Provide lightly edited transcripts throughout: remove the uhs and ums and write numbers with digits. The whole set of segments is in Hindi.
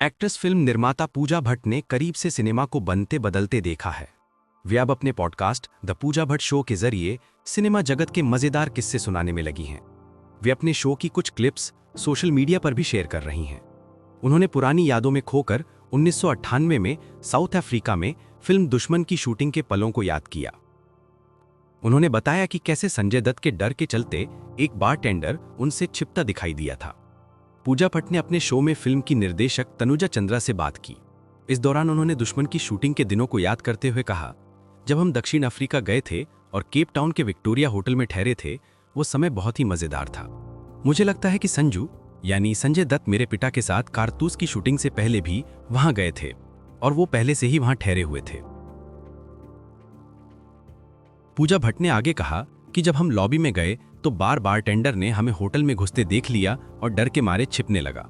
एक्ट्रेस फिल्म निर्माता पूजा भट्ट ने करीब से सिनेमा को बनते बदलते देखा है। वे अब अपने podcast the Pooja Bhatt show के जरिए सिनेमा जगत के मजेदार किस्से सुनाने में लगी हैं। वे अपने शो की कुछ क्लिप्स सोशल मीडिया पर भी शेयर कर रही हैं। उन्होंने पुरानी यादों में खोकर 1998 में साउथ अफ्रीका में फिल्म दुश्मन की शूटिंग के पलों को याद किया। उन्होंने बताया कि कैसे संजय दत्त के डर के चलते एक बारटेंडर उनसे छिपता दिखाई दिया था। पूजा भट्ट ने अपने शो में फिल्म की निर्देशक तनुजा चंद्रा से बात की। इस दौरान उन्होंने दुश्मन की शूटिंग के दिनों को याद करते हुए कहा, जब हम दक्षिण अफ्रीका गए थे और केप टाउन के विक्टोरिया होटल में ठहरे थे, वो समय बहुत ही मजेदार था। मुझे लगता है कि संजू यानी संजय दत्त मेरे पिता के साथ कारतूस की शूटिंग से पहले भी वहां गए थे और वो पहले से ही वहां ठहरे हुए थे। पूजा भट्ट ने आगे कहा कि जब हम लॉबी में गए तो बारटेंडर ने हमें होटल में घुसते देख लिया और डर के मारे छिपने लगा।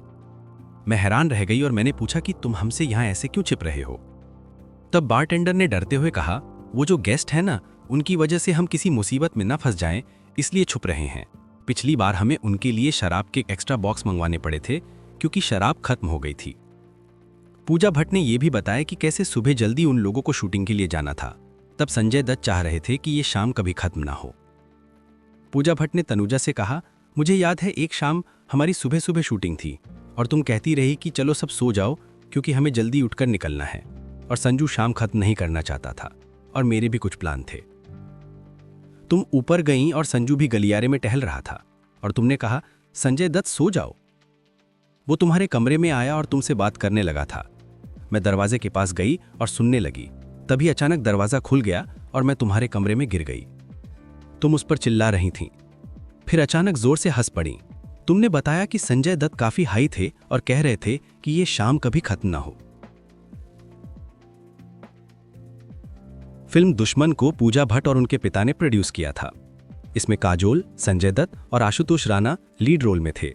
मैं हैरान रह गई और मैंने पूछा कि तुम हमसे यहां ऐसे क्यों छिप रहे हो। तब बारटेंडर ने डरते हुए कहा, वो जो गेस्ट है ना, उनकी वजह से हम किसी मुसीबत में न फंस जाएं, इसलिए छुप रहे हैं। पिछली बार हमें उनके लिए शराब के एक्स्ट्रा बॉक्स मंगवाने पड़े थे क्योंकि शराब खत्म हो गई थी। पूजा भट्ट ने यह भी बताया कि कैसे सुबह जल्दी उन लोगों को शूटिंग के लिए जाना था। तब संजय दत्त चाह रहे थे कि ये शाम कभी खत्म ना हो। पूजा भट्ट ने तनुजा से कहा, मुझे याद है एक शाम हमारी सुबह सुबह शूटिंग थी और तुम कहती रही कि चलो सब सो जाओ क्योंकि हमें जल्दी उठकर निकलना है, और संजू शाम खत्म नहीं करना चाहता था और मेरे भी कुछ प्लान थे। तुम ऊपर गईं और संजू भी गलियारे में टहल रहा था और तुमने कहा, संजय दत्त सो जाओ। वो तुम्हारे कमरे में आया और तुमसे बात करने लगा था। मैं दरवाजे के पास गई और सुनने लगी। तभी अचानक दरवाजा खुल गया और मैं तुम्हारे कमरे में गिर गई। तुम उस पर चिल्ला रही थीं। फिर अचानक जोर से हंस पड़ी। तुमने बताया कि संजय दत्त काफी हाई थे और कह रहे थे कि ये शाम कभी खत्म ना हो। फिल्म दुश्मन को पूजा भट्ट और उनके पिता ने प्रोड्यूस किया था। इसमें काजोल, संजय दत्त और आशुतोष राणा लीड रोल में थे।